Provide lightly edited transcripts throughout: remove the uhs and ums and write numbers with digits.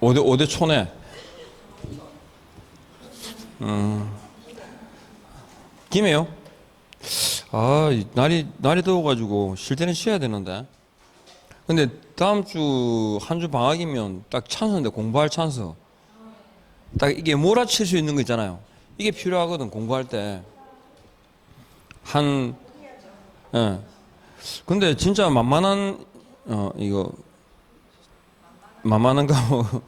5대 초네. 김해요? 아, 날이 더워가지고 쉴 때는 쉬어야 되는데. 근데 다음 주 한 주 방학이면 딱 찬스인데 공부할 찬스. 딱 이게 몰아칠 수 있는 거 있잖아요. 이게 필요하거든 공부할 때. 예. 근데 진짜 이거 만만한 과목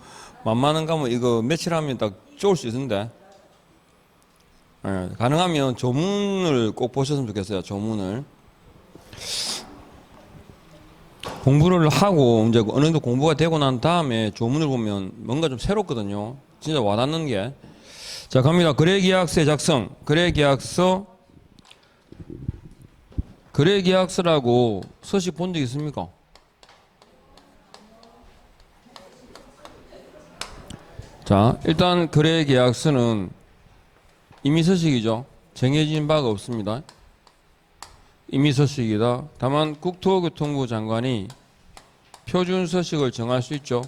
만만한 과목 이거 며칠 하면 딱 좋을 수 있는데. 예, 가능하면 조문을 꼭 보셨으면 좋겠어요. 조문을. 공부를 하고 이제 어느 정도 공부가 되고 난 다음에 조문을 보면 뭔가 좀 새롭거든요. 진짜 와닿는 게. 자, 갑니다. 거래계약서의 작성. 거래계약서라고 서식 본 적 있습니까? 자, 일단 거래계약서는 임의서식이죠. 정해진 바가 없습니다. 임의서식이다. 다만 국토교통부 장관이 표준서식을 정할 수 있죠.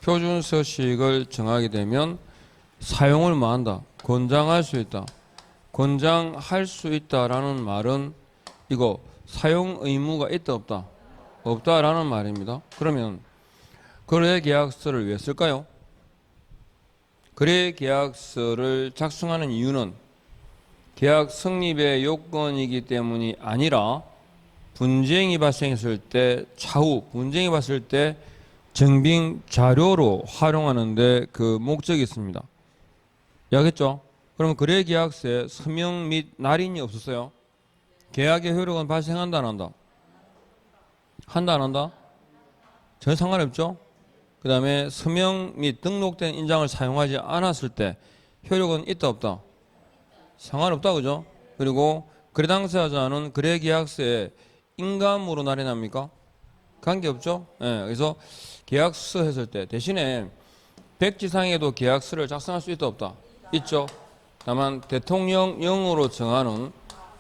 표준서식을 정하게 되면 사용을 뭐한다? 권장할 수 있다. 권장할 수 있다라는 말은 이거 사용 의무가 있다 없다? 없다라는 말입니다. 그러면 거래계약서를 왜 쓸까요? 거래계약서를 작성하는 이유는 계약 성립의 요건이기 때문이 아니라 분쟁이 발생했을 때 차후 분쟁이 발생했을 때 증빙 자료로 활용하는데 그 목적이 있습니다. 이해하겠죠? 그러면 거래계약서에 서명 및 날인이 없었어요. 계약의 효력은 발생한다 안 한다? 한다 안 한다? 전혀 상관없죠? 그 다음에 서명 및 등록된 인장을 사용하지 않았을 때 효력은 있다 없다? 상관없다 그죠? 그리고 거래 당사자는 거래계약서에 인감으로 날인합니까? 관계없죠? 예, 그래서 계약서 했을 때 대신에 백지상에도 계약서를 작성할 수 있다 없다? 있죠? 다만 대통령령으로 정하는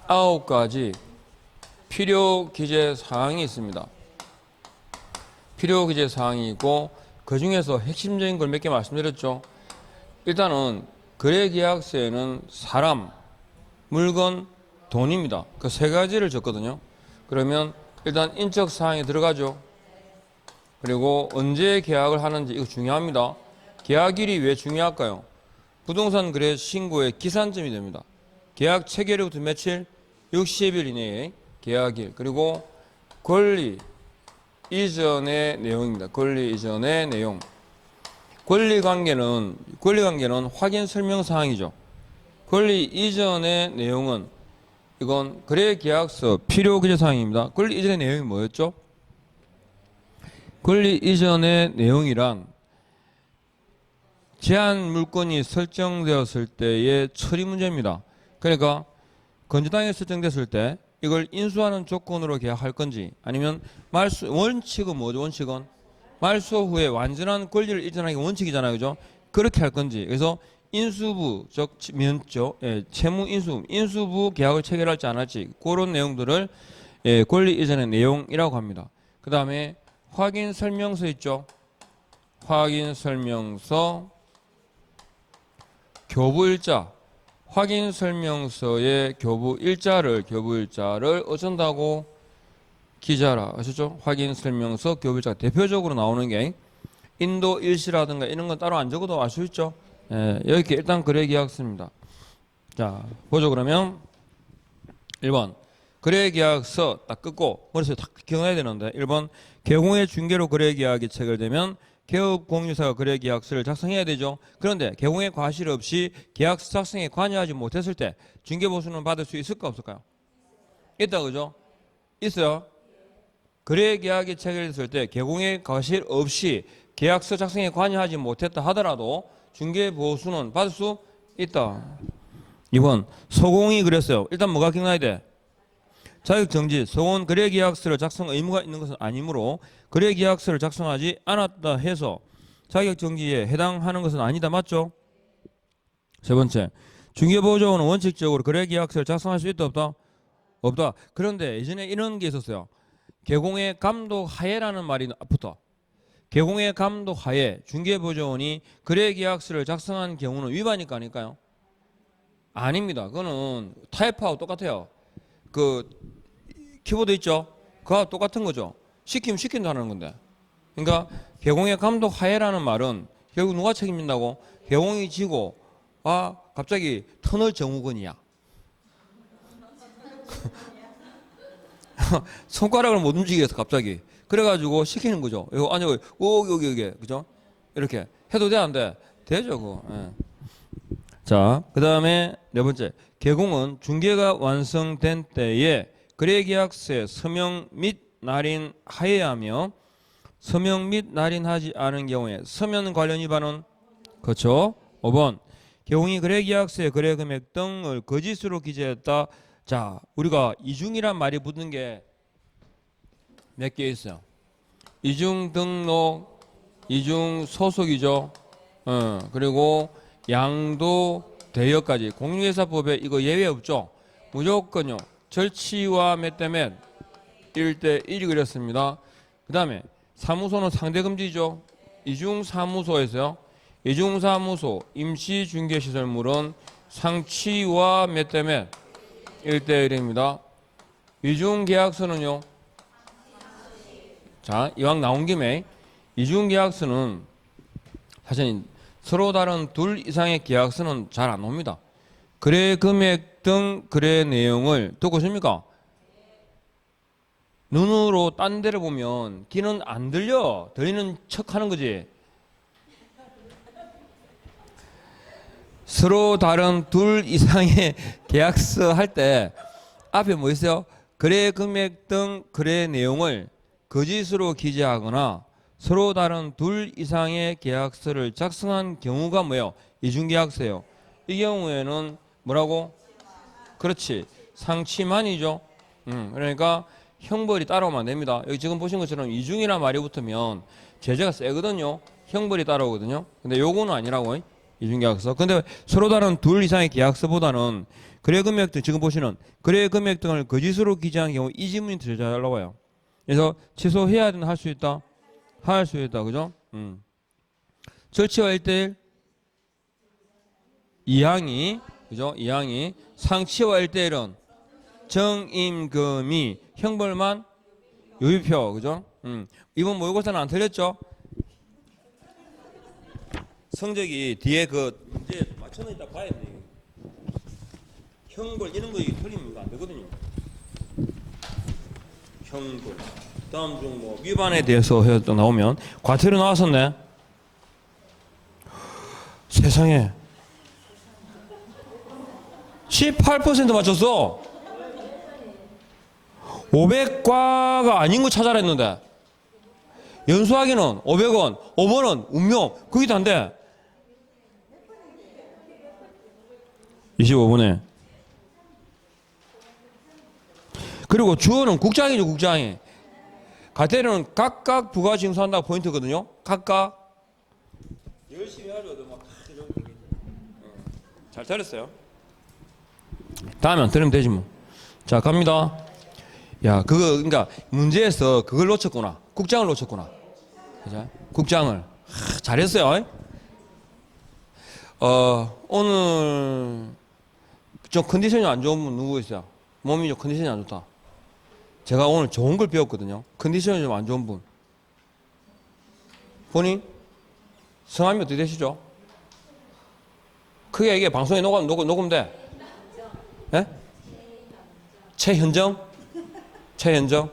9가지 필요 기재 사항이 있습니다. 필요 기재 사항이 있고 그 중에서 핵심적인 걸 몇 개 말씀드렸죠. 일단은 거래계약서에는 사람, 물건, 돈입니다. 그 세 가지를 적거든요. 그러면 일단 인적 사항이 들어가죠. 그리고 언제 계약을 하는지 이거 중요합니다. 계약일이 왜 중요할까요? 부동산 거래 신고의 기산점이 됩니다. 계약 체결일부터 며칠? 60일 이내에 계약일. 그리고 권리 이전의 내용입니다. 권리 이전의 내용. 권리관계는 확인 설명 사항이죠. 권리 이전의 내용은 이건 거래계약서 필요 기재 사항입니다. 권리 이전의 내용이 뭐였죠? 권리 이전의 내용이란 제한 물건이 설정되었을 때의 처리 문제입니다. 그러니까 건조당에 설정됐을 때 이걸 인수하는 조건으로 계약할 건지 아니면 원칙은 뭐죠? 원칙은 말소 후에 완전한 권리를 이전하기 원칙이잖아요. 그죠? 그렇게 할 건지. 그래서 인수부, 채무 인수부 계약을 체결할지 안 할지 그런 내용들을 권리 이전의 내용이라고 합니다. 그 다음에 확인 설명서 있죠? 확인 설명서, 교부일자. 확인 설명서의 교부일자를 어쩐다고? 기자라 아시죠? 확인 설명서 교부일자 대표적으로 나오는 게 인도 일시라든가 이런 건 따로 안 적어도 알 수 있죠? 여기 일단 거래계약서입니다. 자, 보죠. 그러면 1번 거래계약서 딱 끊고 머릿속에 딱 기억해야 되는데 1번 개공의 중개로 거래계약이 체결되면 개업공유사가 거래계약서를 작성해야 되죠. 그런데 개공의 과실 없이 계약서 작성에 관여하지 못했을 때 중개보수는 받을 수 있을까 없을까요? 있다 그죠? 있어요. 거래계약이 체결됐을 때 개공의 과실 없이 계약서 작성에 관여하지 못했다 하더라도 중개보수는 받을 수 있다. 2번 소공이 그랬어요. 일단 뭐가 기억나야 돼? 자격정지. 소공 거래계약서를 작성 의무가 있는 것은 아니므로 거래계약서를 작성하지 않았다 해서 자격정지에 해당하는 것은 아니다. 맞죠? 세 번째 중개보조원은 원칙적으로 거래계약서를 작성할 수 있다 없다? 없다. 그런데 예전에 이런 게 있었어요. 개공의 감독 하에라는 말이 붙어. 개공의 감독 하에 중개보조원이 거래계약서를 작성한 경우는 위반일까 아닐까요? 아닙니다. 그거는 타입하고 똑같아요. 그 키보드 있죠? 그거와 똑같은 거죠. 시키면 시킨다는 건데. 그러니까 개공의 감독 하에라는 말은 결국 누가 책임진다고? 개공이 지고 갑자기 터널 정우건이야. 손가락을 못 움직여서 갑자기 그래가지고 시키는 거죠. 이거 아니 여기 그죠? 이렇게 해도 돼 안 돼? 되죠 그거. 예. 자, 그 다음에 네 번째, 개공은 중개가 완성된 때에 거래계약서에 서명 및 날인하여야 하며 서명 및 날인하지 않은 경우에 서면 관련 위반은 그렇죠. 5번, 개공이 거래계약서에 거래금액 등을 거짓으로 기재했다. 자, 우리가 이중이란 말이 붙는 게 몇 개 있어요. 이중 등록, 이중 소속이죠. 그리고 양도 대여까지 공유회사법에 이거 예외 없죠. 무조건요. 절치와 몇 대 몇? 1대 1이 그랬습니다. 그 다음에 사무소는 상대금지죠. 이중사무소에서요. 이중사무소 임시중개시설물은 상치와 몇 대 몇? 1대 1입니다. 이중계약서는요. 자, 이왕 나온 김에 이중계약서는 사실 서로 다른 둘 이상의 계약서는 잘 안 옵니다. 거래 금액 등 거래 내용을 듣고 있습니까? 눈으로 딴 데를 보면 귀는 안 들려. 들리는 척 하는 거지. 서로 다른 둘 이상의 계약서 할 때 앞에 뭐 있어요? 거래 금액 등 거래 내용을 거짓으로 기재하거나 서로 다른 둘 이상의 계약서를 작성한 경우가 뭐예요? 이중계약서예요. 이 경우에는 뭐라고? 그렇지. 상치만이죠. 그러니까 형벌이 따라오면 안 됩니다. 여기 지금 보신 것처럼 이중이라는 말이 붙으면 제재가 세거든요. 형벌이 따라오거든요. 근데 요거는 아니라고. 이중계약서. 근데 서로 다른 둘 이상의 계약서보다는 거래금액 등 지금 보시는 거래금액 등을 거짓으로 기재한 경우 이 지문이 더 잘 나와요. 그래서 취소해야 되나 할 수 있다? 할 수 있다. 그죠? 절치와 1대1 이항이 그죠? 이항이 상치와 1대1은 정임금이 형벌만 유의표. 그죠? 이번 모의고사는 안 틀렸죠? 성적이 뒤에 그 문제 맞춰놓다 봐야 돼. 형벌 이런 거 틀리면 안 되거든요. 형벌. 다음 중 뭐 위반에 대해서 또 나오면 과태료 나왔었네. 세상에 18% 맞췄어. 500과가 아닌 거 찾아라 했는데 연수하기는 500원, 5번은 운명. 그게 다 안 돼. 25분에. 그리고 주어는 국장이죠, 국장이. 과태료는 각각 부가징수한다고 포인트거든요. 각각. 열심히 하려도 막 잘 들었어요. 다음에 안 들으면 되지 뭐. 자, 갑니다. 야, 그러니까 문제에서 그걸 놓쳤구나. 국장을 놓쳤구나. 그죠? 국장을. 잘했어요. 오늘 좀 컨디션이 안 좋은 분 누구 있어요? 몸이 좀 컨디션이 안 좋다. 제가 오늘 좋은 걸 배웠거든요. 컨디션이 좀 안 좋은 분. 본인? 성함이 어떻게 되시죠? 크게 얘기해. 방송에 녹음돼. 예? 최현정? 최현정?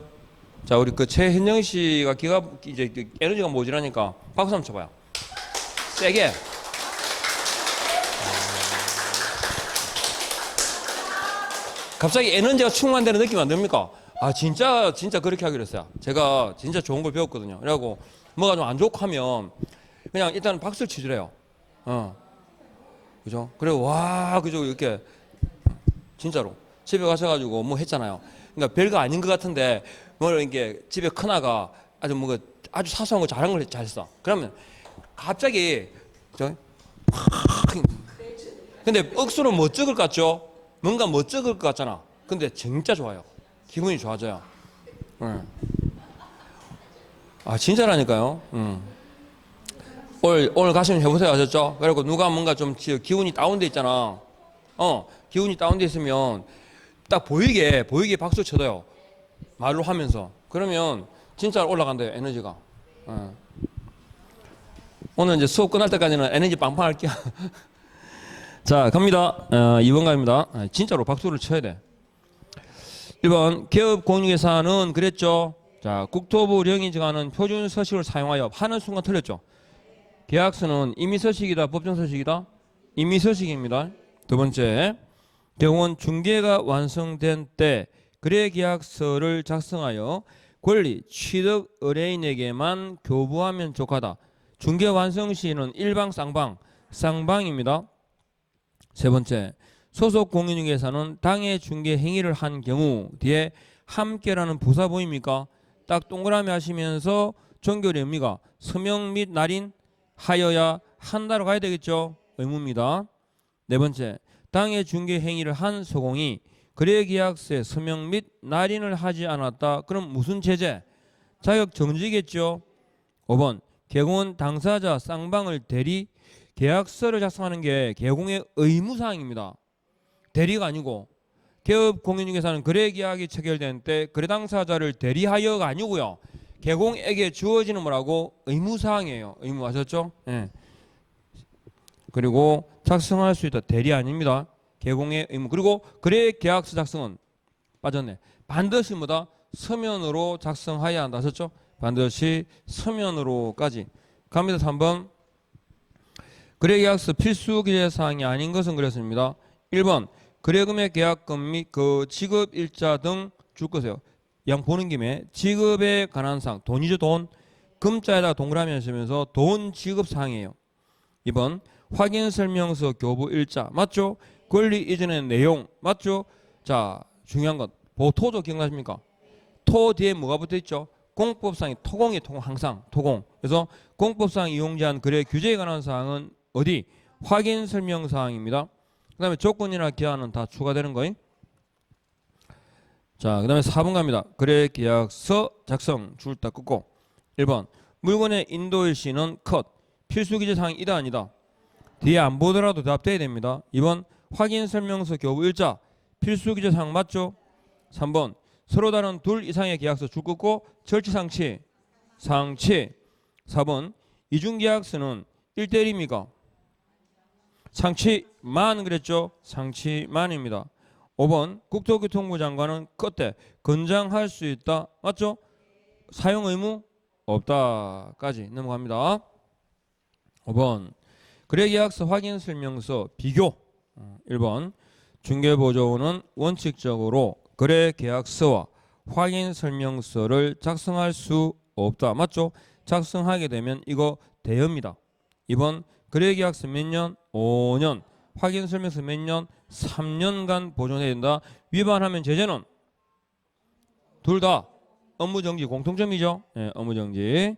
자, 우리 그 최현정 씨가 이제 에너지가 모자라니까 박수 한번 쳐봐요. 세게. 갑자기 에너지가 충만되는 느낌 안 듭니까? 아, 진짜 그렇게 하기로 했어요. 제가 진짜 좋은 걸 배웠거든요. 그래갖고 뭐가 좀 안 좋고 하면 그냥 일단 박수를 치주래요. 그죠? 그리고 와, 그죠? 이렇게 진짜로 집에 가셔가지고 뭐 했잖아요. 그러니까 별거 아닌 것 같은데 뭐 이렇게 집에 큰아가 아주 사소한 거 잘한 걸 잘했어. 그러면 갑자기 근데 억수로 멋쩍을 것 같죠? 뭔가 멋쩍을 것 같잖아. 근데 진짜 좋아요. 기분이 좋아져요. 아, 진짜라니까요. 오늘 가시면 해보세요. 아셨죠? 그리고 누가 뭔가 좀 기운이 다운돼 있잖아. 기운이 다운돼 있으면 딱 보이게 박수 쳐줘요. 말로 하면서. 그러면 진짜 올라간대요, 에너지가. 오늘 이제 수업 끝날 때까지는 에너지 빵빵 할게요. 자, 갑니다. 2번 갑니다. 진짜로 박수를 쳐야 돼. 1번, 기업 공유계산은 그랬죠. 자, 국토부령이 정하는 표준 서식을 사용하여 하는 순간 틀렸죠. 계약서는 임의서식이다, 법정서식이다? 임의서식입니다. 두 번째, 경우는 중개가 완성된 때 거래계약서를 작성하여 권리 취득 의뢰인에게만 교부하면 족하다. 중개 완성 시는 일방 쌍방, 쌍방입니다. 세 번째, 소속 공인중개사는 당해 중개 행위를 한 경우 뒤에 함께라는 부사 보입니까? 딱 동그라미 하시면서 종결의 의미가 서명 및 날인 하여야 한다로 가야 되겠죠. 의무입니다. 네 번째, 당해 중개 행위를 한 소공이 거래계약서에 서명 및 날인을 하지 않았다. 그럼 무슨 제재? 자격 정지겠죠. 5번, 개공은 당사자 쌍방을 대리 계약서를 작성하는 게 개공의 의무사항입니다. 대리가 아니고 기업 공인중개사는 거래계약이 체결된 때 거래 당사자를 대리하여가 아니고요. 개공에게 주어지는 뭐라고? 의무사항이에요. 의무 아셨죠? 예. 그리고 작성할 수 있다. 대리 아닙니다. 개공의 의무. 그리고 거래계약서 작성은 빠졌네. 반드시 뭐다? 서면으로 작성해야 한다. 아셨죠? 반드시 서면으로까지. 갑니다. 3번. 거래계약서 필수 기재사항이 아닌 것은 그랬습니다. 1번. 거래금액 계약금 및 그 지급일자 등 줄 것이에요. 양 보는 김에 지급에 관한 사항, 돈이죠 돈. 금자에다 동그라미 하시면서 돈 지급 사항이에요. 2번. 확인설명서 교부일자 맞죠? 권리 이전의 내용 맞죠? 자, 중요한 것 보토죠. 기억나십니까? 토 뒤에 뭐가 붙어있죠? 공법상이 토공이 토공 항상 토공. 그래서 공법상 이용제한 거래 규제에 관한 사항은 어디? 확인설명사항입니다. 그 다음에 조건이나 기한은 다 추가되는 거예요. 자, 그 다음에 4번 갑니다. 거래계약서 작성 줄 다 끄고 1번 물건의 인도일시는 컷 필수기재사항이 이다 아니다. 뒤에 안 보더라도 대답돼야 됩니다. 2번 확인설명서 교부일자 필수기재사항 맞죠? 3번 서로 다른 둘 이상의 계약서 줄 끄고 절치상치 상치. 4번 이중계약서는 1대1입니까? 상치만 그랬죠? 상치만입니다. 5번 국토교통부 장관은 그때 건장할 수 있다. 맞죠? 사용 의무 없다까지 넘어갑니다. 5번 거래계약서 확인설명서 비교. 1번 중개보조원은 원칙적으로 거래계약서와 확인설명서를 작성할 수 없다. 맞죠? 작성하게 되면 이거 대여입니다. 2번 거래계약서 몇 년? 5년. 확인설명서 몇 년? 3년간 보존해야 된다. 위반하면 제재는 둘 다 업무정지 공통점이죠. 네, 업무정지.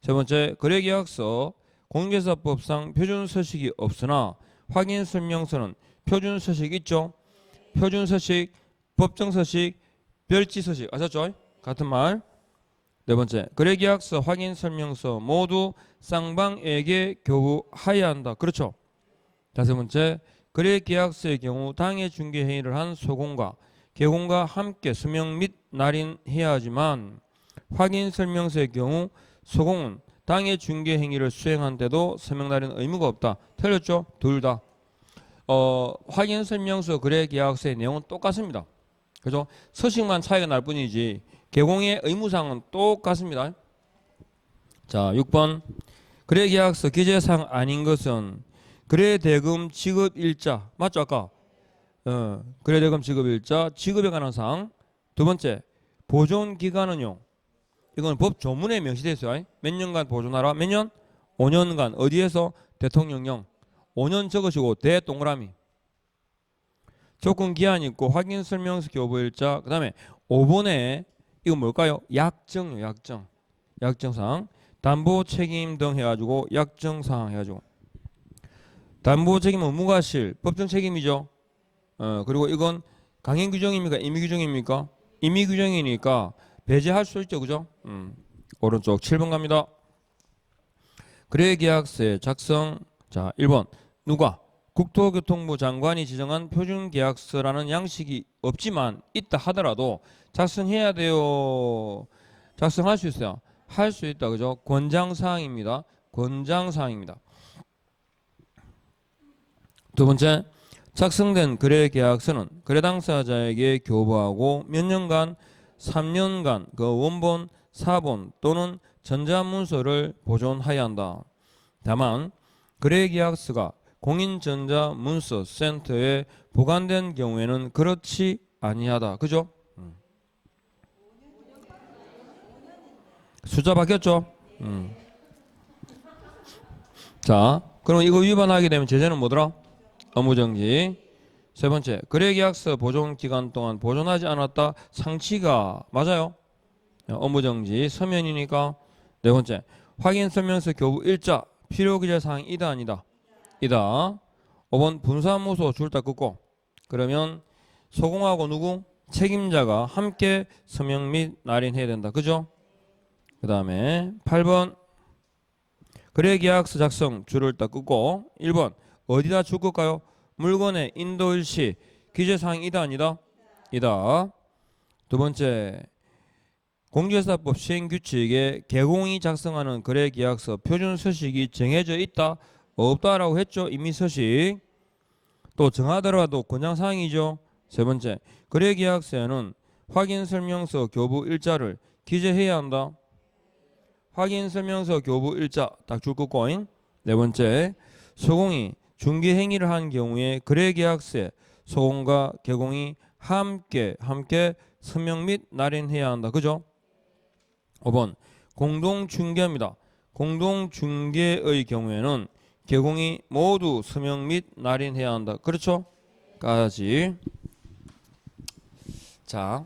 세 번째 거래계약서 공인중개사법상 표준서식이 없으나 확인설명서는 표준서식 있죠. 표준서식, 법정서식, 별지서식 아셨죠? 같은 말. 네 번째 거래계약서 확인설명서 모두 쌍방에게 교부하여야 한다. 그렇죠. 다섯 번째 거래계약서의 경우 당해 중개행위를 한 소공과 개공과 함께 서명 및 날인해야 하지만 확인설명서의 경우 소공은 당해 중개행위를 수행한 때도 서명 날인 의무가 없다. 틀렸죠? 둘 다. 확인설명서 거래계약서의 내용은 똑같습니다. 그죠? 서식만 차이가 날 뿐이지 개공의 의무사항은 똑같습니다. 자, 6번 거래계약서 기재사항 아닌 것은 거래대금 지급일자 맞죠? 아까 거래대금 지급일자 지급에 관한 사항. 두 번째 보존기간은요. 이건 법 조문에 명시되어 있어요. 몇 년간 보존하라. 몇 년? 5년간. 어디에서? 대통령령. 5년 적으시고 대 동그라미. 조건 기한 있고 확인설명서 교부일자. 그 다음에 5번에 이건 뭘까요? 약정. 약정사항. 담보책임 등 해가지고 약정사항 해가지고 담보책임은 무과실 법정책임이죠. 그리고 이건 강행규정입니까? 임의규정입니까? 임의규정이니까 배제할 수 있죠. 그죠? 오른쪽 7번 갑니다. 거래계약서의 작성. 자, 1번. 누가? 국토교통부 장관이 지정한 표준계약서라는 양식이 없지만 있다 하더라도 작성해야 돼요. 작성할 수 있어요. 할 수 있다. 그죠? 권장사항입니다. 권장사항입니다. 두 번째, 작성된 거래계약서는 거래 당사자에게 교부하고 몇 년간? 3년간 그 원본, 사본 또는 전자문서를 보존하여야 한다. 다만 거래계약서가 공인전자문서센터에 보관된 경우에는 그렇지 아니하다. 그죠? 숫자 바뀌었죠? 자, 그럼 이거 위반하게 되면 제재는 뭐더라? 업무정지. 세 번째, 거래계약서 보존 기간 동안 보존하지 않았다. 상치가 맞아요. 업무정지. 서면이니까. 네 번째, 확인설명서 교부 일자 필요기재사항 이다 아니다? 이다. 5번 분사무소 줄다 끊고 그러면 소공하고 누구? 책임자가 함께 서명 및 날인해야 된다. 그죠? 그 다음에 8번 거래계약서 작성 줄을 딱 끊고 1번 어디다 줄 걸까요? 물건의 인도일시 기재사항 이다 아니다? 이다. 두 번째 공제사법 시행규칙에 개공이 작성하는 거래계약서 표준서식이 정해져 있다? 없다라고 했죠. 이미 서식. 또 정하더라도 권장사항이죠. 세 번째 거래계약서에는 확인설명서 교부 일자를 기재해야 한다. 확인설명서 교부 일자 딱 줄 긋고. 네 번째 소공이 중개행위를 한 경우에 거래계약서에 소공과 개공이 함께 서명 및 날인해야 한다. 그죠? 5번 공동중개입니다. 공동중개의 경우에는 개공이 모두 서명 및 날인해야 한다. 그렇죠? 까지. 자,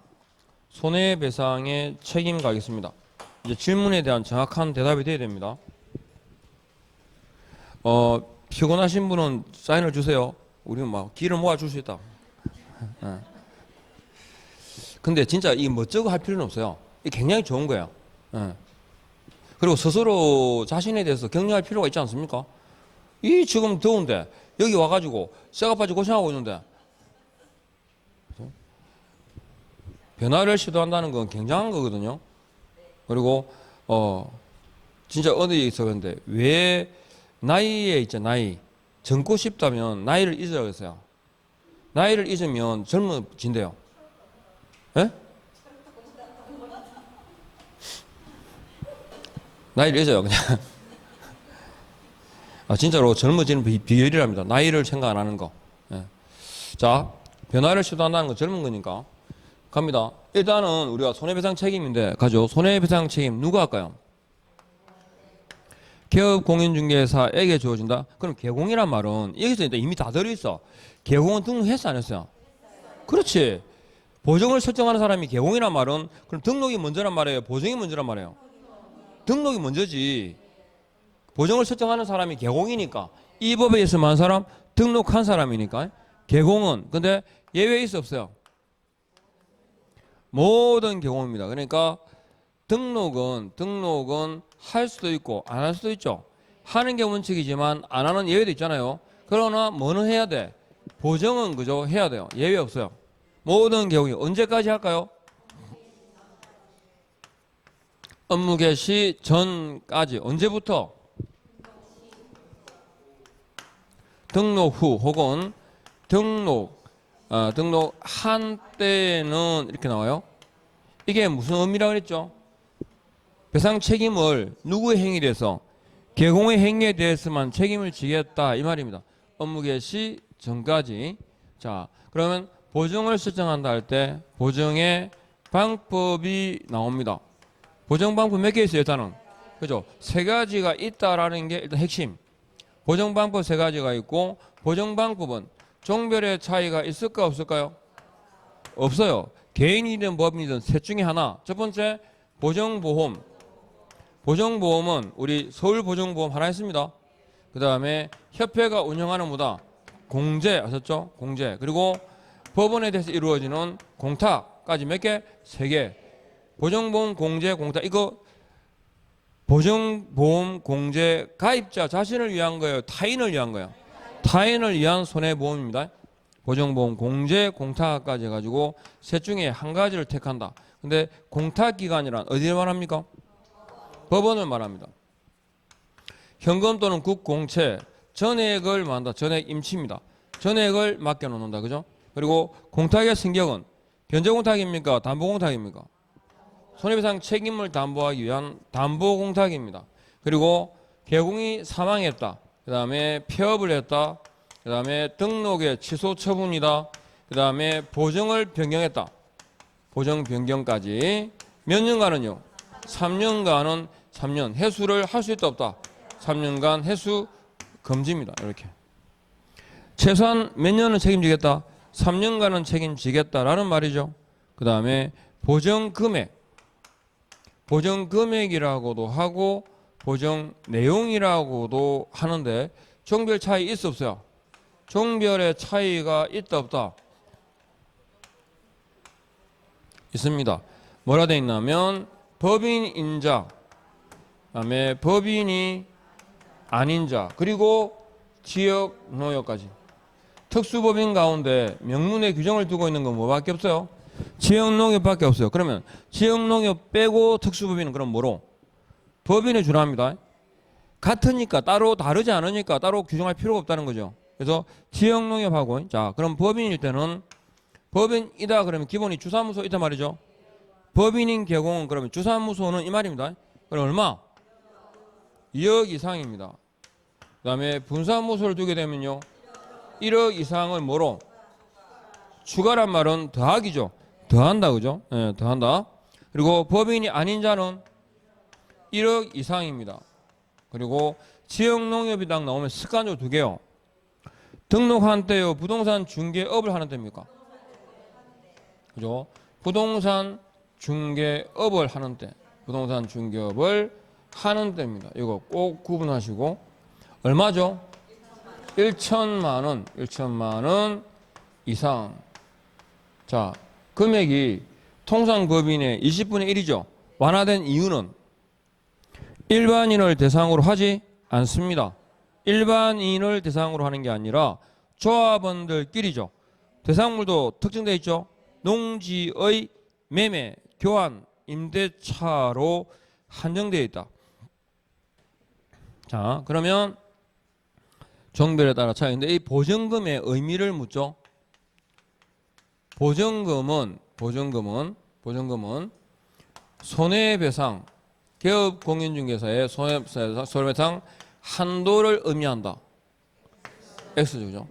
손해배상의 책임 가겠습니다. 이제 질문에 대한 정확한 대답이 돼야 됩니다. 피곤하신 분은 사인을 주세요. 우리는 막 기를 모아 줄 수 있다. 근데 진짜 이 멋쩍어 할 필요는 없어요. 이게 굉장히 좋은 거예요. 그리고 스스로 자신에 대해서 격려할 필요가 있지 않습니까? 이 지금 더운데 여기 와가지고 쇠가빠지 고생하고 있는데 변화를 시도한다는 건 굉장한 거거든요. 그리고 진짜 어디 있었는데 왜 나이에 있죠. 나이 젊고 싶다면 나이를 잊으라고 했어요. 나이를 잊으면 젊어진대요. 예? 나이를 잊어요 그냥. 진짜로 젊어지는 비결이랍니다. 나이를 생각 안 하는 거. 예. 자, 변화를 시도한다는 건 젊은 거니까 갑니다. 일단은 우리가 손해배상 책임인데 가죠. 손해배상 책임 누가 할까요? 기업 공인중개사에게 주어진다. 그럼 개공이란 말은 여기서 이미 다 들어있어. 개공은 등록했어 안 했어요? 그렇지. 보정을 설정하는 사람이 개공이란 말은 그럼 등록이 먼저란 말이에요? 보정이 먼저란 말이에요? 등록이 먼저지. 보정을 설정하는 사람이 개공이니까 이 법에 의해서 한 사람 등록한 사람이니까 개공은 근데 예외 있어 없어요? 모든 개공입니다. 그러니까 등록은 할 수도 있고 안 할 수도 있죠. 하는 게 원칙이지만 안 하는 예외도 있잖아요. 그러나 뭐는 해야 돼? 보정은 그저 해야 돼요. 예외 없어요. 모든 개공이 언제까지 할까요? 업무 개시 전까지. 언제부터? 등록 후 혹은 등록한 때는 이렇게 나와요. 이게 무슨 의미라고 그랬죠? 배상 책임을 누구의 행위에 대해서? 개공의 행위에 대해서만 책임을 지겠다 이 말입니다. 업무 개시 전까지. 자, 그러면 보정을 설정한다 할 때 보정의 방법이 나옵니다. 보정 방법 몇 개 있어요? 일단은 그죠? 세 가지가 있다라는 게 일단 핵심. 보정 방법 세 가지가 있고 보정 방법은 종별의 차이가 있을까 없을까요? 없어요. 개인이든 법인이든 셋 중에 하나. 첫 번째 보정보험. 보정보험은 우리 서울보정보험 하나 있습니다. 그 다음에 협회가 운영하는 뭐다? 공제 아셨죠? 공제. 그리고 법원에 대해서 이루어지는 공탁까지 몇 개? 3개. 보정보험 공제 공탁 이거 보증보험 공제 가입자 자신을 위한 거예요? 타인을 위한 거예요? 타인을 위한 손해보험입니다. 보증보험 공제 공탁까지 해가지고 셋 중에 한 가지를 택한다. 근데 공탁기관이란 어디를 말합니까? 법원을 말합니다. 현금 또는 국공채 전액을 말한다. 전액 임치입니다. 전액을 맡겨놓는다. 그죠? 그리고 공탁의 성격은 변제공탁입니까? 담보공탁입니까? 손해배상 책임을 담보하기 위한 담보공탁입니다. 그리고 개공이 사망했다. 그 다음에 폐업을 했다. 그 다음에 등록의 취소 처분이다. 그 다음에 보증을 변경했다. 보증 변경까지 몇 년간은요? 3년간은 3년 해수를 할 수 있다 없다? 3년간 해수 금지입니다. 이렇게 최소한 몇 년은 책임지겠다? 3년간은 책임지겠다라는 말이죠. 그 다음에 보증금액, 보증금액이라고도 하고 보증 내용이라고도 하는데 종별 차이 있어 없어요? 종별의 차이가 있다 없다? 있습니다. 뭐라 돼 있냐면 법인 인자, 그다음에 법인이 아닌 자, 그리고 지역 농협까지. 특수법인 가운데 명문의 규정을 두고 있는 건 뭐밖에 없어요? 지역 농협밖에 없어요. 그러면 지역 농협 빼고 특수법인은 그럼 뭐로? 법인에 준합니다. 같으니까 따로 다르지 않으니까 따로 규정할 필요가 없다는 거죠. 그래서 지역 농협하고 자 그럼 법인일 때는 법인이다 그러면 기본이 주사무소 있단 말이죠. 법인인 개공은 그러면 주사무소는 이 말입니다. 그럼 얼마? 2억 이상입니다. 그 다음에 분사무소를 두게 되면요 1억 이상을 뭐로? 추가란 말은 더하기죠. 더한다 그죠? 예, 더한다. 그리고 법인이 아닌 자는 1억 이상입니다. 그리고 지역농협이 딱 나오면 습관적으로 두 개요. 등록한 때요 부동산 중개업을 하는 때입니까? 그죠? 부동산 중개업을 하는 때, 부동산 중개업을 하는 때입니다. 이거 꼭 구분하시고 얼마죠? 1천만 원, 1천만 원 이상. 자, 금액이 통상 법인의 20분의 1이죠. 완화된 이유는 일반인을 대상으로 하지 않습니다. 일반인을 대상으로 하는 게 아니라 조합원들끼리죠. 대상물도 특정되어 있죠. 농지의 매매, 교환, 임대차로 한정되어 있다. 자, 그러면 종별에 따라 차이인데 이 보증금의 의미를 묻죠. 보증금은 손해배상, 개업공인중개사의 손해배상 한도를 의미한다. X죠, 그죠?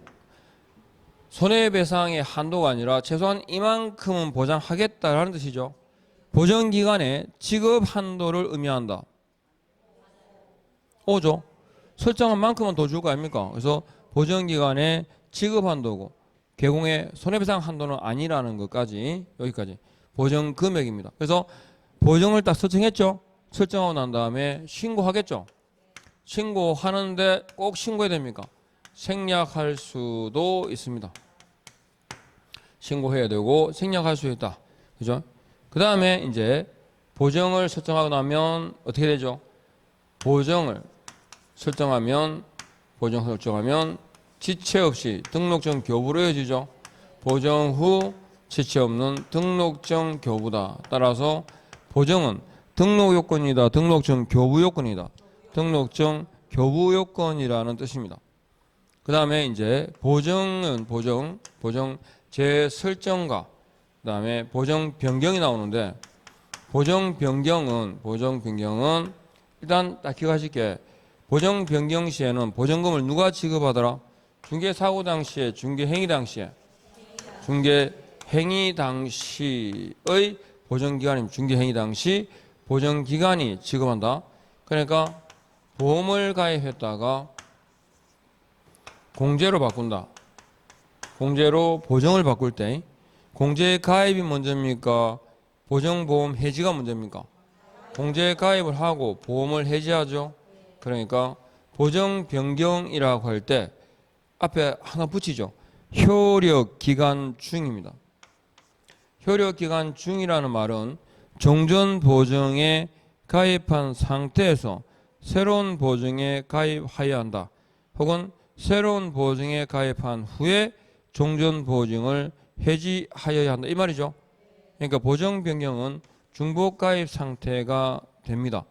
손해배상의 한도가 아니라 최소한 이만큼은 보장하겠다라는 뜻이죠. 보증기간의 지급 한도를 의미한다. O죠. 설정한 만큼은 더 줄 거 아닙니까? 그래서 보증기간의 지급 한도고 개공의 손해배상 한도는 아니라는 것까지 여기까지 보증 금액입니다. 그래서 보증을 딱 설정했죠. 설정하고 난 다음에 신고하겠죠. 신고하는데 꼭 신고해야 됩니까? 생략할 수도 있습니다. 신고해야 되고 생략할 수 있다. 그죠? 그 다음에 이제 보증을 설정하고 나면 어떻게 되죠? 보증을 설정하면 지체 없이 등록증 교부로 이어지죠. 보증 후 지체 없는 등록증 교부다. 따라서 보증은 등록 요건이다. 등록증 교부 요건이다. 등록증 교부 요건이라는 뜻입니다. 그 다음에 이제 보증은 보증 재설정과 그 다음에 보증 변경이 나오는데 보증 변경은 일단 딱 기억하실게. 보증 변경 시에는 보증금을 누가 지급하더라? 중개사고 당시에, 중개행위 당시의 보증기간입니다. 중개행위 당시 보증기간이 지급한다. 그러니까 보험을 가입했다가 공제로 바꾼다. 공제로 보증을 바꿀 때 공제 가입이 먼저입니까? 보증보험 해지가 먼저입니까? 공제 가입을 하고 보험을 해지하죠. 그러니까 보증 변경이라고 할 때 앞에 하나 붙이죠. 효력 기간 중입니다. 효력 기간 중이라는 말은 종전 보증의 가입한 상태에서 새로운 보증에 가입하여야 한다. 혹은 새로운 보증에 가입한 후에 종전 보증을 해지하여야 한다. 이 말이죠. 그러니까 보증 변경은 중복 가입 상태가 됩니다.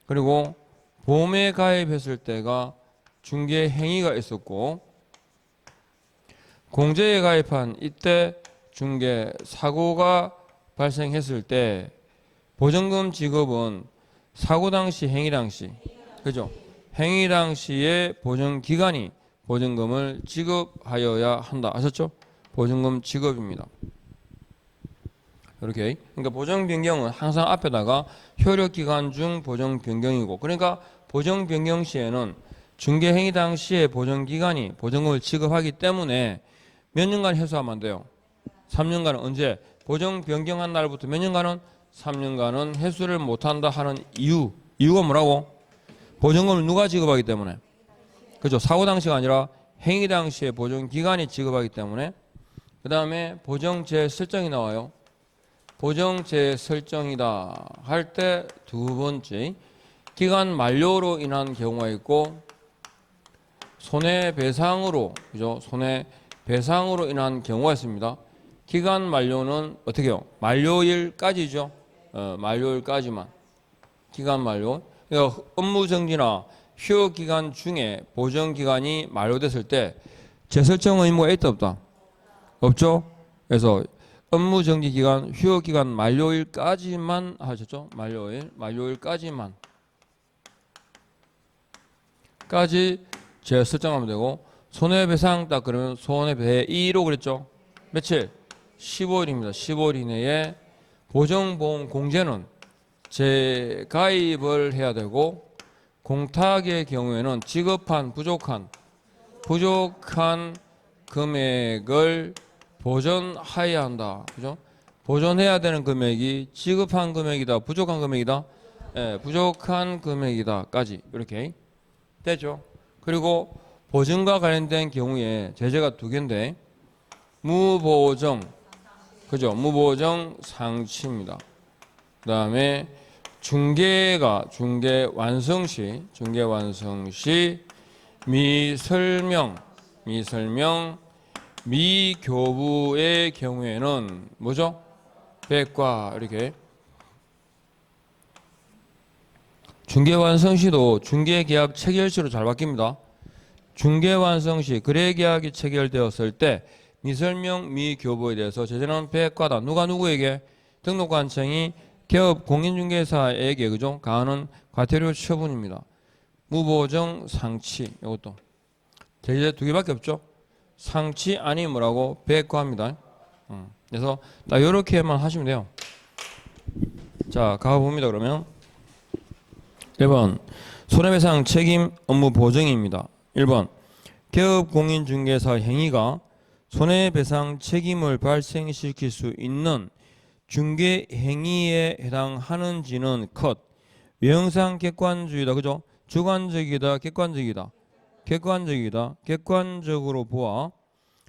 그리고 보험에 가입했을 때가 중개 행위가 있었고 공제에 가입한 이때 중개 사고가 발생했을 때 보증금 지급은 사고 당시 행위 당시 그죠? 행위 당시에 보증 기간이 보증금을 지급하여야 한다. 아셨죠? 보증금 지급입니다. 이렇게. 그러니까 보증 변경은 항상 앞에다가 효력 기간 중 보증 변경이고, 그러니까 보증 변경 시에는 중개 행위 당시에 보증 기간이 보증금을 지급하기 때문에 몇 년간 회수하면 안 돼요. 3년간은 언제? 보증 변경한 날부터 몇 년간은 3년간은 회수를 못한다 하는 이유가 뭐라고? 보증금을 누가 지급하기 때문에? 그죠? 사고 당시가 아니라 행위 당시에 보증 기간이 지급하기 때문에. 그 다음에 보증 재설정이 나와요. 보증 재설정이다 할 때 두 번째 기간 만료로 인한 경우가 있고 손해배상으로 그죠? 손해배상으로 인한 경우가 있습니다. 기간 만료는 어떻게 해요? 만료일까지죠. 만료일까지만. 기간 만료. 그러니까 업무정지나 휴업기간 중에 보증기간이 만료됐을 때 재설정 의무가 있다 없다? 없죠. 그래서 업무정지 기간, 휴업기간 만료일까지만 하셨죠? 만료일까지만 까지 재설정하면 되고 손해배상 딱 그러면 손해배이로 그랬죠? 며칠? 15일입니다. 15일 이내에 보증보험 공제는 재가입을 해야 되고 공탁의 경우에는 지급한 부족한 금액을 보전하여야 한다. 그죠? 보전해야 되는 금액이 지급한 금액이다. 부족한 금액이다. 부족한 금액이다까지 이렇게 되죠. 그리고 보증과 관련된 경우에 제재가 두 개인데 무보정 그죠? 무보정 상치입니다. 그 다음에 중개 완성 시 미설명 미교부의 경우에는 뭐죠? 백과 이렇게 중개 완성 시도 중개 계약 체결 시로 잘 바뀝니다. 중개 완성 시 거래 계약이 체결되었을 때 미설명 미교부에 대해서 제재는 백과다. 누가 누구에게? 등록관청이 개업 공인중개사에게 그죠? 가하는 과태료 처분입니다. 무보정 상치 이것도 제재 두 개밖에 없죠. 상치 아니 뭐라고 백과합니다. 그래서 딱 이렇게만 하시면 돼요. 자 가봅니다. 그러면 1번 손해배상 책임 업무 보정입니다. 1번 개업 공인중개사 행위가 손해배상 책임을 발생시킬 수 있는 중개 행위에 해당하는지는 컷. 외형상 객관주의다. 그죠? 주관적이다. 객관적이다. 객관적으로 보아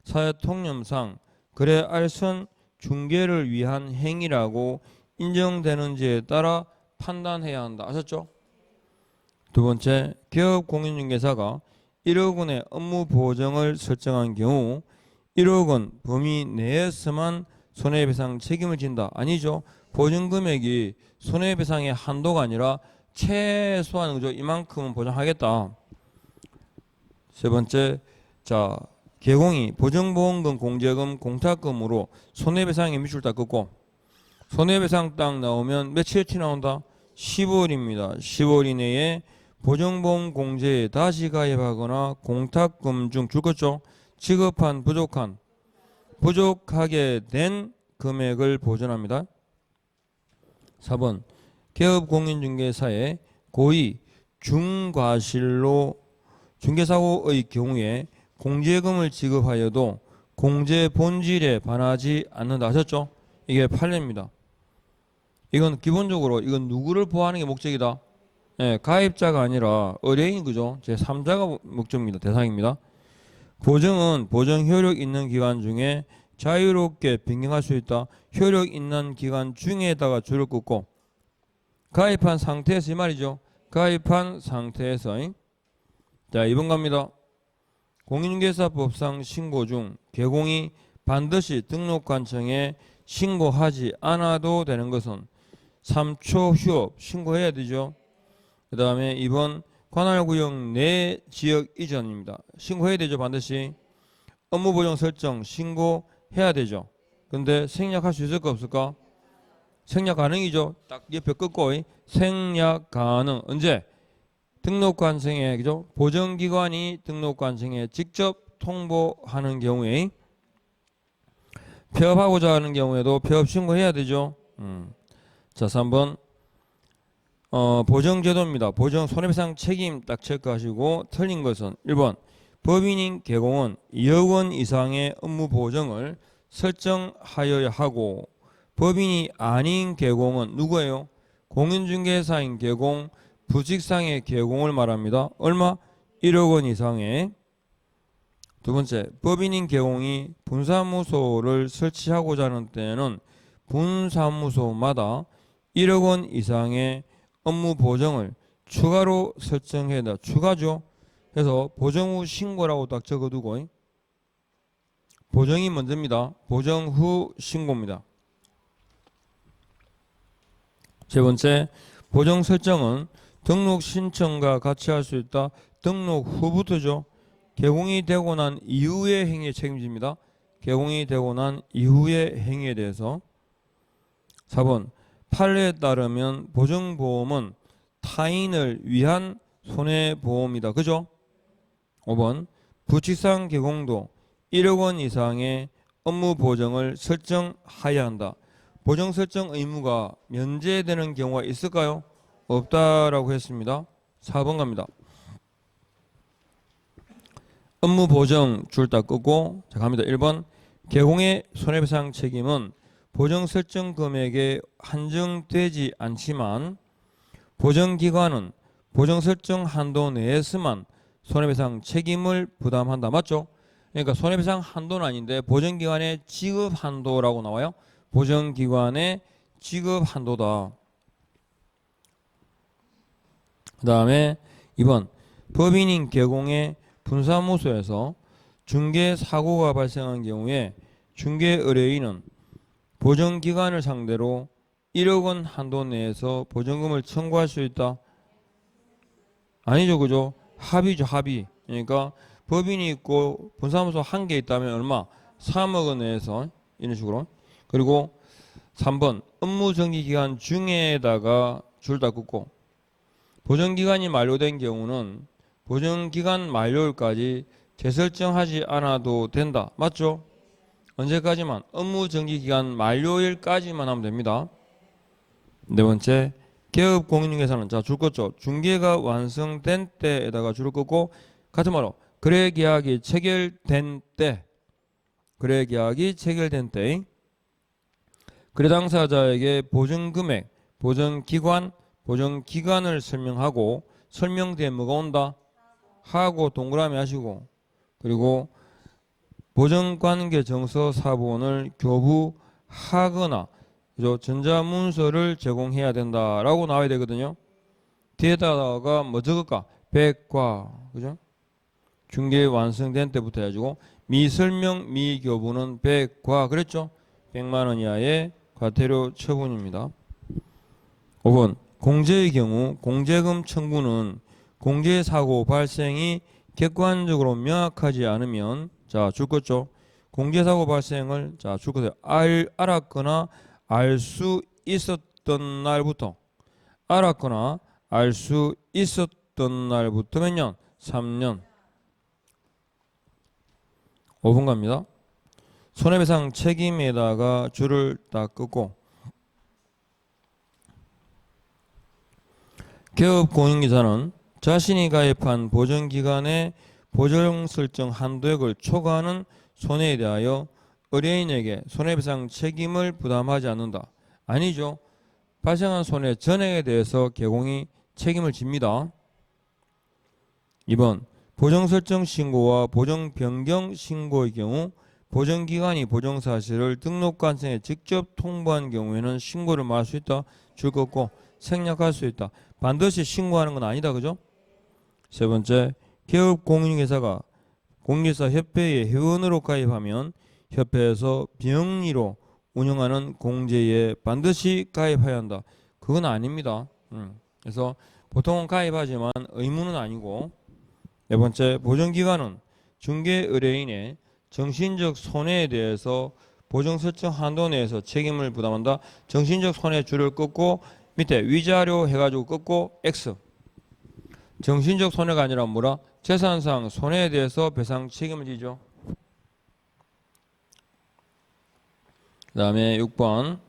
사회통념상 거래 알선 중개를 위한 행위라고 인정되는지에 따라 판단해야 한다. 아셨죠? 두 번째, 개업 공인중개사가 1억 원의 업무 보정을 설정한 경우 1억 원 범위 내에서만 손해배상 책임을 진다. 아니죠. 보증금액이 손해배상의 한도가 아니라 최소한 그죠? 이만큼은 보장하겠다. 세 번째, 자 개공이 보증보험금, 공제금, 공탁금으로 손해배상의 밑줄 딱 긋고 손해배상 딱 나오면 며칠치 나온다? 15일입니다. 15일 이내에 보증보험 공제에 다시 가입하거나 공탁금 중 줄 거죠. 지급한 부족하게 된 금액을 보전합니다. 4번 개업공인중개사의 고의 중과실로 중개사고의 경우에 공제금을 지급하여도 공제 본질에 반하지 않는다. 하셨죠? 이게 판례입니다. 이건 기본적으로 이건 누구를 보호하는 게 목적이다. 가입자가 아니라 의뢰인 그죠? 제3자가 목적입니다. 대상입니다. 보증은 보증 효력 있는 기간 중에 자유롭게 변경할 수 있다. 효력 있는 기간 중에다가 줄을 긋고 가입한 상태에서 이 말이죠. 가입한 상태에서. 자, 2번 갑니다. 공인중개사법상 신고 중 개공이 반드시 등록관청에 신고하지 않아도 되는 것은 3초 휴업 신고해야 되죠. 그 다음에 2번 관할구역 내 지역 이전입니다. 신고해야 되죠. 반드시. 업무보정 설정 신고해야 되죠. 근데 생략할 수 있을까 없을까? 생략 가능이죠. 딱 옆에 끊고 생략 가능. 언제? 등록관청에, 그죠? 보정기관이 등록관청에 직접 통보하는 경우에, 폐업하고자 하는 경우에도 폐업 신고해야 되죠. 자, 3번 보정제도입니다. 보정 손해배상 책임 딱 체크하시고 틀린 것은 1번 법인인 개공은 2억 원 이상의 업무 보정을 설정하여야 하고, 법인이 아닌 개공은 누구예요? 공인중개사인 개공, 부직상의 개공을 말합니다. 얼마? 1억 원 이상의. 두 번째, 법인인 개공이 분사무소를 설치하고자 하는 때에는 분사무소마다 1억 원 이상의 업무 보정을 추가로 설정해야 된다. 추가죠. 그래서 보정 후 신고라고 딱 적어두고, 보정이 먼저입니다. 보정 후 신고입니다. 세 번째, 보정 설정은 등록 신청과 같이 할 수 있다. 등록 후부터죠. 개공이 되고 난 이후의 행위에 책임집니다. 개공이 되고 난 이후의 행위에 대해서. 4번 판례에 따르면 보정보험은 타인을 위한 손해보험이다. 그죠? 5번 부칙상 개공도 1억 원 이상의 업무 보정을 설정하여야 한다. 보정 설정 의무가 면제되는 경우가 있을까요? 없다라고 했습니다. 4번 갑니다. 업무 보정 줄 다 끄고 자 갑니다. 1번 개공의 손해배상 책임은 보정 설정 금액에 한정되지 않지만 보정기관은 보정 설정 한도 내에서만 손해배상 책임을 부담한다. 맞죠? 그러니까 손해배상 한도는 아닌데 보정기관의 지급 한도라고 나와요. 보정기관의 지급 한도다. 그 다음에 2번 법인인 개공의 분사무소에서 중개사고가 발생한 경우에 중개의뢰인은 보정기관을 상대로 1억 원 한도 내에서 보정금을 청구할 수 있다? 아니죠. 그죠? 합의죠. 합의. 그러니까 법인이 있고 분사무소 한 개 있다면 얼마? 3억 원 내에서 이런 식으로. 그리고 3번 업무정지기간 중에다가 줄 다 긋고 보정기간이 만료된 경우는 보정기간 만료일까지 재설정하지 않아도 된다. 맞죠? 언제까지만? 업무정지기간 만료일까지만 하면 됩니다. 네 번째 개업공인중개사는 자 줄 껐죠. 중개가 완성된 때에다가 줄을 긋고 같은 말로 거래계약이 체결된 때, 거래계약이 체결된 때 거래 당사자에게 보증금액, 보증기관, 보증기간을 설명하고 설명 뒤에 뭐가 온다? 하고 동그라미 하시고 그리고 보증관계 정서 사본을 교부하거나 그죠? 전자문서를 제공해야 된다라고 나와야 되거든요. 뒤에다가 뭐 적을까? 백과 그죠? 중개 완성된 때부터 해가지고 미설명 미교부는 백과 그랬죠? 100만 원 이하의 과태료 처분입니다. 5번 공제의 경우 공제금 청구는 공제사고 발생이 객관적으로 명확하지 않으면 자 줄 것죠. 공제사고 발생을 자 줄 것을 알았거나 알 수 있었던 날부터 알았거나 알 수 있었던 날부터 몇 년? 3년. 5분 갑니다. 손해배상 책임에다가 줄을 딱 긋고 개업공인기사는 자신이 가입한 보정기관의 보정 설정 한도액을 초과하는 손해에 대하여 의뢰인에게 손해배상 책임을 부담하지 않는다. 아니죠. 발생한 손해 전액에 대해서 개공이 책임을 집니다. 2번 보정설정 신고와 보정변경 신고의 경우 보정기관이 보정사실을 등록관청에 직접 통보한 경우에는 신고를 말할 수 있다. 줄 거 없고 생략할 수 있다. 반드시 신고하는 건 아니다. 그죠? 세 번째, 기업 공인중개사가 공인중개사 협회에 회원으로 가입하면 협회에서 비영리로 운영하는 공제에 반드시 가입해야 한다. 그건 아닙니다. 그래서 보통은 가입하지만 의무는 아니고. 네 번째, 보증기관은 중개 의뢰인의 정신적 손해에 대해서 보증 설정 한도 내에서 책임을 부담한다. 정신적 손해 줄을 긋고 밑에 위자료 해가지고 긋고 X. 정신적 손해가 아니라 뭐라? 재산상 손해에 대해서 배상 책임을 지죠. 그 다음에 6번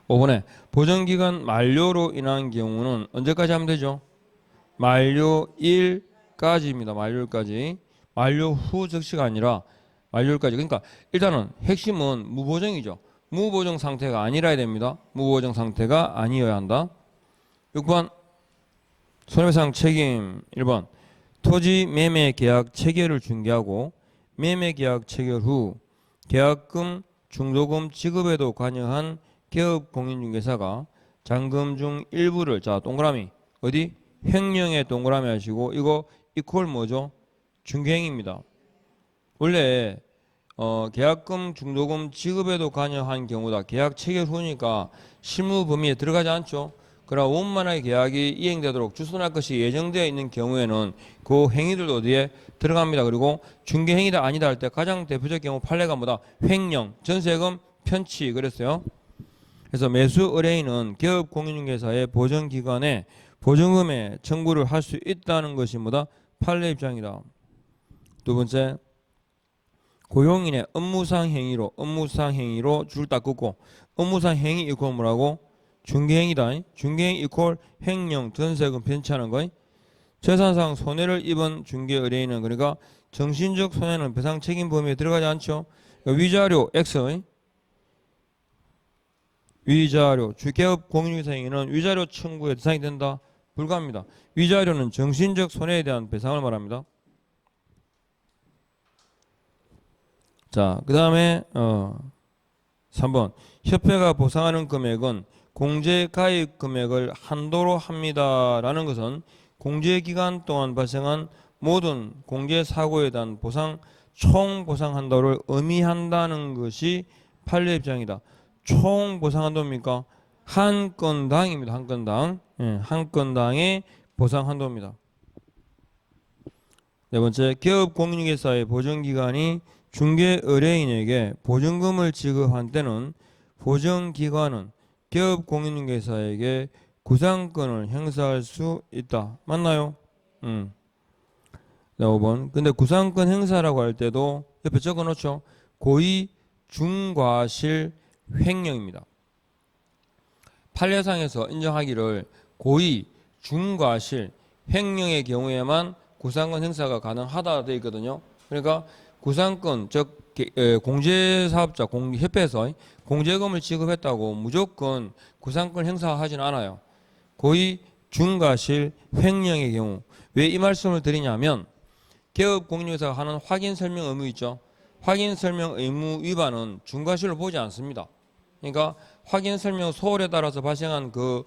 5번에 보증기간 만료로 인한 경우는 언제까지 하면 되죠? 만료일까지입니다. 만료일까지. 만료 후 즉시가 아니라 만료일까지. 그러니까 일단은 핵심은 무보정이죠. 무보정 상태가 아니라야 됩니다. 무보정 상태가 아니어야 한다. 6번 손해배상 책임 1번 토지 매매 계약 체결을 중개하고 매매 계약 체결 후 계약금 중도금 지급에도 관여한 기업 공인중개사가 잔금 중 일부를 자 동그라미 어디? 횡령에 동그라미 하시고 이거 이퀄 뭐죠? 중개행위입니다. 원래 계약금 중도금 지급에도 관여한 경우다. 계약 체결 후니까 실무 범위에 들어가지 않죠. 그러나 원만하게 계약이 이행되도록 주선할 것이 예정되어 있는 경우에는 그 행위들도 어디에 들어갑니다. 그리고 중개행위다 아니다 할 때 가장 대표적 경우 판례가 뭐다? 횡령, 전세금, 편취 그랬어요. 그래서 매수 의뢰인은 기업 공인중개사의 보증기관에 보증금의 청구를 할 수 있다는 것이 뭐다? 판례 입장이다. 두 번째, 고용인의 업무상 행위로 줄 딱 긋고 업무상 행위 이퀄 뭐라고? 중개행위다. 중개행위 이퀄 횡령, 전세금 편취하는 거. 재산상 손해를 입은 중개 의뢰인은 그러니까 정신적 손해는 배상 책임 범위에 들어가지 않죠. 위자료 X. 위자료 주기업 공인중개사 행위는 위자료 청구의 대상이 된다. 불가합니다. 위자료는 정신적 손해에 대한 배상을 말합니다. 자, 그 다음에 3번 협회가 보상하는 금액은 공제 가입 금액을 한도로 합니다라는 것은 공제 기간 동안 발생한 모든 공제 사고에 대한 보상 총 보상 한도를 의미한다는 것이 판례 입장이다. 총 보상 한도입니까? 한 건당입니다. 한 건당. 한 건당의 보상 한도입니다. 네 번째, 기업 공인중개사의 보증기관이 중개 의뢰인에게 보증금을 지급한 때는 보증기관은 기업 공인중개사에게 구상권을 행사할 수 있다. 맞나요? 네, 5번. 근데 구상권 행사라고 할 때도 옆에 적어 놓죠. 고의 중과실 횡령입니다. 판례상에서 인정하기를 고의 중과실 횡령의 경우에만 구상권 행사가 가능하다 되어 있거든요. 그러니까 구상권 즉 공제사업자 협회에서 공제금을 지급했다고 무조건 구상권 행사하지는 않아요. 고의 중과실 횡령의 경우 왜 이 말씀을 드리냐면 기업 공인중개사가 하는 확인 설명 의무 있죠. 확인 설명 의무 위반은 중과실로 보지 않습니다. 그러니까 확인 설명 소홀에 따라서 발생한 그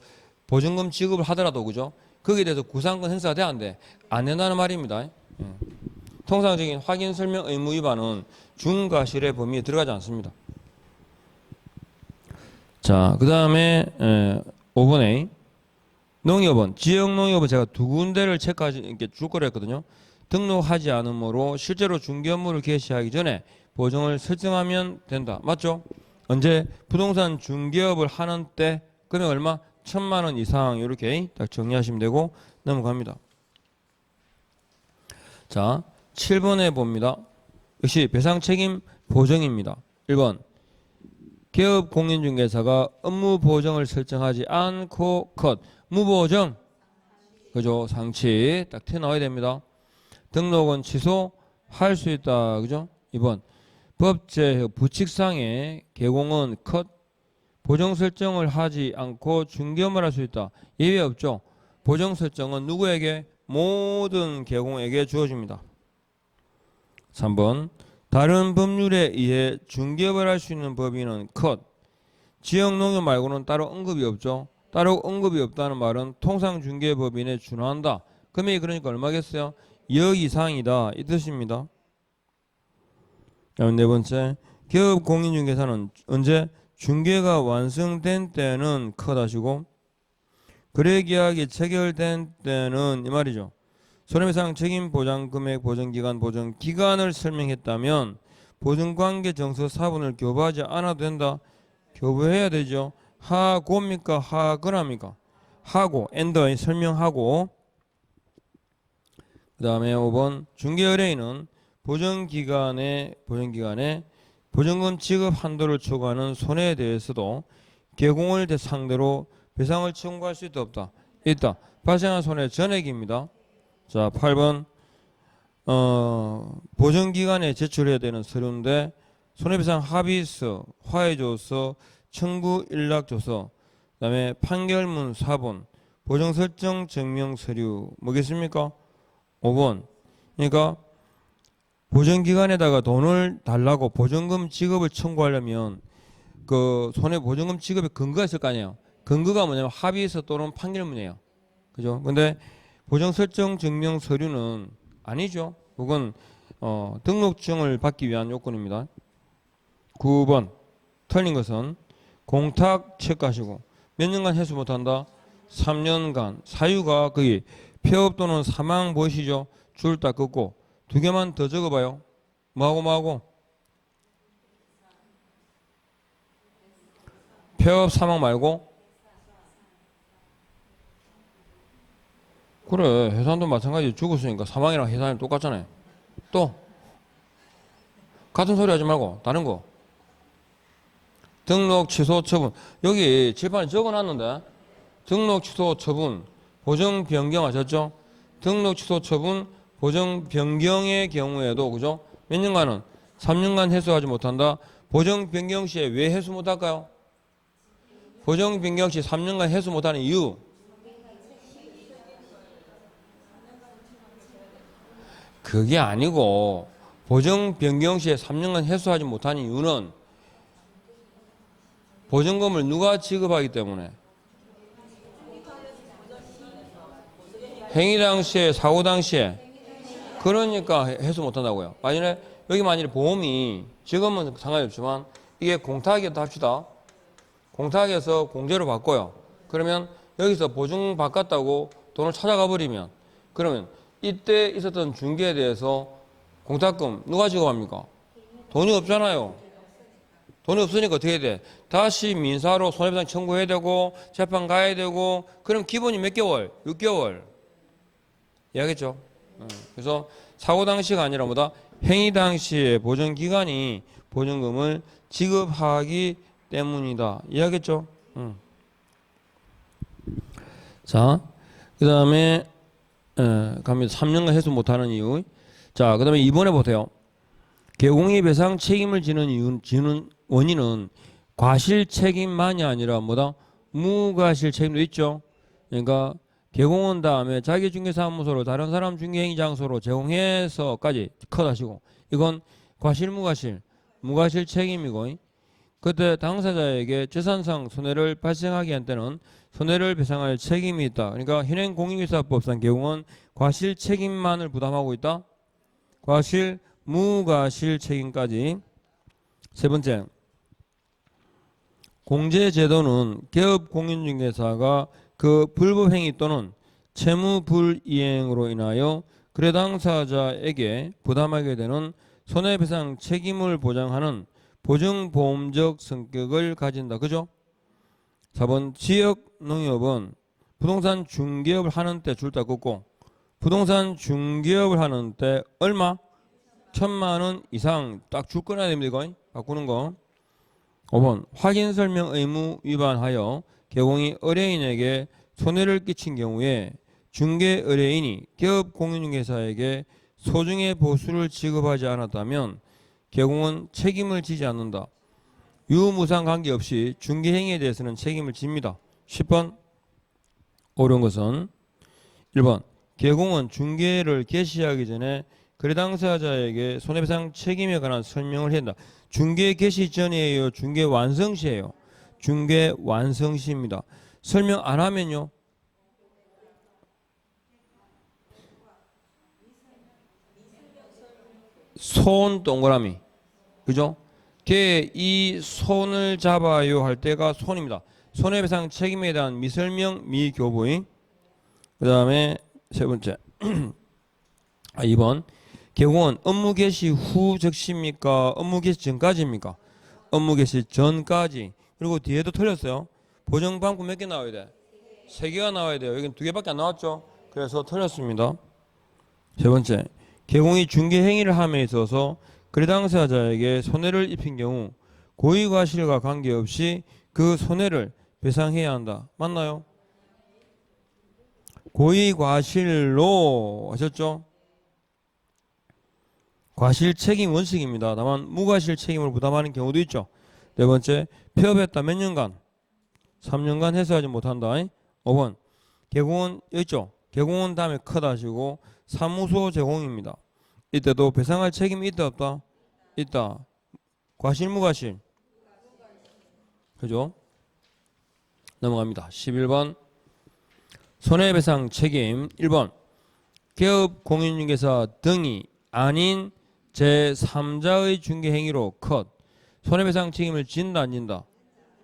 보증금 지급을 하더라도 그죠? 거기에 대해서 구상권 행사가 돼야 안 돼. 안 된다는 말입니다. 통상적인 확인 설명 의무 위반은 중과실의 범위에 들어가지 않습니다. 자, 그 다음에 5번에 농협은 지역 농협은 제가 두 군데를 체크하지 이렇게 줄 거라 했거든요. 등록하지 않으므로 실제로 중개 업무를 개시하기 전에 보증을 설정하면 된다. 맞죠? 언제 부동산 중개업을 하는 때 금액 얼마? 1,000만 원 이상 이렇게 딱 정리하시면 되고 넘어갑니다. 자, 7번에 봅니다. 역시 배상 책임 보정입니다. 1번 기업 공인중개사가 업무 보정을 설정하지 않고 컷 무보정 그죠? 상치 딱 튀어나와야 됩니다. 등록은 취소할 수 있다. 그죠? 2번 법제 부칙상의 개공은 컷 보정 설정을 하지 않고 중개업을 할 수 있다. 예외 없죠. 보정 설정은 누구에게? 모든 개공에게 주어집니다. 3번 다른 법률에 의해 중개업을 할 수 있는 법인은 컷 지역농협 말고는 따로 언급이 없죠. 따로 언급이 없다는 말은 통상중개법인에 준하한다. 금액이 그러니까 얼마겠어요? 2억 이상이다 이 뜻입니다. 다음 네 번째, 기업 공인중개사는 언제? 중개가 완성된 때는 컷하시고 거래계약이 체결된 때는 이 말이죠. 손해배상 책임 보장 금액, 보증기간, 보증기간을 설명했다면 보증관계 정서 사본을 교부하지 않아도 된다. 교부해야 되죠. 하고입니까? 하거랍니까? 하고, 엔더에 설명하고. 그 다음에 5번 중개의뢰인은 보증기간에 보증금 지급 한도를 초과하는 손해에 대해서도 개공을 상대로 배상을 청구할 수 있다 없다? 있다. 발생한 손해 전액입니다. 자 8번 보증기간에 제출해야 되는 서류인데 손해배상 합의서, 화해조서, 청구 일락조서, 그 다음에 판결문 4번, 보증설정 증명 서류 뭐겠습니까? 5번. 그러니까 보증기간에다가 돈을 달라고 보증금 지급을 청구하려면 그 손해보증금 지급에 근거가 있을 거 아니에요. 근거가 뭐냐면 합의서 또는 판결문이에요. 그죠? 근데 보증설정 증명 서류는 아니죠. 그건 등록증을 받기 위한 요건입니다. 9번 틀린 것은 공탁 체크하시고 몇 년간 회수 못한다? 3년간. 사유가 거기 폐업 또는 사망 보이시죠? 줄 딱 긋고 두 개만 더 적어봐요. 뭐하고? 폐업 사망 말고? 그래, 해산도 마찬가지. 죽었으니까 사망이랑 해산이 똑같잖아요. 또 같은 소리 하지 말고 다른 거. 등록 취소 처분. 여기 칠판에 적어놨는데 등록 취소 처분 보정 변경 하셨죠? 등록 취소 처분 보정 변경의 경우에도 그죠? 몇 년간은 3년간 해소하지 못한다. 보정 변경 시에 왜 해소 못할까요? 보정 변경 시 3년간 해소 못하는 이유. 그게 아니고 보정 변경 시에 3년간 해소하지 못하는 이유는 보증금을 누가 지급하기 때문에 행위 당시에 사고 당시에 그러니까 해소 못한다고요. 만일에 여기 만일에 보험이 지금은 상관이 없지만 이게 공탁이었다 합시다. 공탁에서 공제로 바꿔요. 그러면 여기서 보증 바꿨다고 돈을 찾아가 버리면 그러면 이때 있었던 중개에 대해서 공탁금 누가 지급합니까? 돈이 없잖아요. 돈이 없으니까 어떻게 돼? 다시 민사로 손해배상 청구해야 되고 재판 가야 되고 그럼 기본이 몇 개월? 6개월. 이해하겠죠? 그래서 사고 당시가 아니라 뭐다? 행위 당시에 보증기간이 보증금을 지급하기 때문이다. 이해하겠죠? 자, 그 다음에 갑니다. 3년간 해소 못하는 이유. 자, 그 다음에 2번에 보세요. 개공이 배상 책임을 지는 원인은 과실 책임만이 아니라 뭐다? 무과실 책임도 있죠. 그러니까 개공한 다음에 자기 중개사무소로 다른 사람 중개행위 장소로 제공해서까지 컷하시고 이건 과실 무과실 책임이고 그때 당사자에게 재산상 손해를 발생하게 한 때는 손해를 배상할 책임이 있다. 그러니까 현행 공인중개사법상 개공은 과실 책임만을 부담하고 있다. 과실 무과실 책임까지. 세 번째, 공제제도는 개업 공인중개사가 그 불법행위 또는 채무 불이행으로 인하여 거래 당사자에게 부담하게 되는 손해배상 책임을 보장하는 보증보험적 성격을 가진다. 그죠? 4번 지역농협은 부동산 중개업을 하는 때 줄 다 긋고 부동산 중개업을 하는 때 얼마? 1,000만 원 이상 딱 줄 꺼내야 됩니다. 이거 바꾸는 거. 5번 확인설명 의무 위반하여 개공이 의뢰인에게 손해를 끼친 경우에 중개 의뢰인이 기업 공인중개사에게 소중의 보수를 지급하지 않았다면 개공은 책임을 지지 않는다. 유무상 관계없이 중개행위에 대해서는 책임을 집니다. 10번 옳은 것은 1번 개공은 중개를 개시하기 전에 거래 당사자에게 손해배상 책임에 관한 설명을 해야 한다. 중개 개시 전이에요? 중개 완성 시에요? 중개 완성 시입니다. 설명 안 하면요. 손 동그라미. 그죠? 걔 이 손을 잡아요 할 때가 손입니다. 손해배상 책임에 대한 미설명 미교부인. 그 다음에 세 번째 2번 개공은 업무 개시 후 적시입니까? 업무 개시 전까지입니까? 업무 개시 전까지. 그리고 뒤에도 틀렸어요. 보정방구 몇 개 나와야 돼? 3개가 나와야 돼요. 여기는 2개밖에 안 나왔죠? 그래서 틀렸습니다. 세 번째 개공이 중개 행위를 함에 있어서 거래 당사자에게 손해를 입힌 경우 고의과실과 관계없이 그 손해를 배상해야 한다. 맞나요? 고의과실로 하셨죠? 과실 책임 원칙입니다. 다만 무과실 책임을 부담하는 경우도 있죠. 네 번째, 폐업했다 몇 년간? 3년간 해소하지 못한다. 5번, 개공은 있죠. 개공은 다음에 크다 하시고 사무소 제공입니다. 이때도 배상할 책임이 있다 없다? 있다. 과실 무과실? 그죠? 넘어갑니다. 11번 손해배상 책임 1번 개업 공인중개사 등이 아닌 제3자의 중개행위로 컷 손해배상 책임을 진다 안 진다?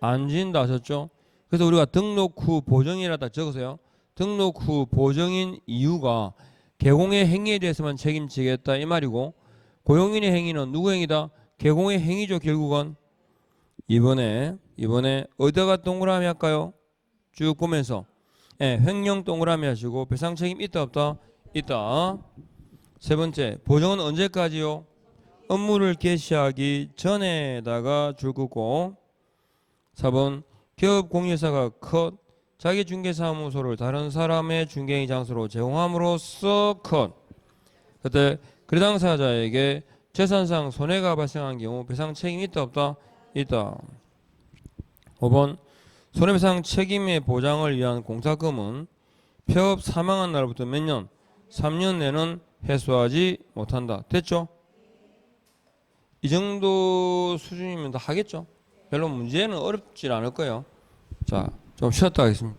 안 진다 하셨죠? 그래서 우리가 등록 후 보정이라다 적으세요. 등록 후 보정인 이유가 개공의 행위에 대해서만 책임지겠다 이 말이고 고용인의 행위는 누구 행위다? 개공의 행위죠. 결국은 이번에 어디다가 동그라미 할까요? 쭉 보면서 횡령 동그라미 하시고 배상 책임 있다 없다? 있다. 세 번째 보정은 언제까지요? 업무를 개시하기 전에다가 줄 긋고 4번 기업 공유사가 컷 자기 중개사무소를 다른 사람의 중개행 장소로 제공함으로써 컷 그때 거래 당사자에게 재산상 손해가 발생한 경우 배상 책임이 있다 없다? 있다. 5번 손해배상 책임의 보장을 위한 공사금은 폐업 사망한 날부터 몇 년? 3년 내는 회수하지 못한다. 됐죠? 이 정도 수준이면 다 하겠죠? 별로 문제는 어렵지 않을 거예요. 자, 좀 쉬었다 하겠습니다.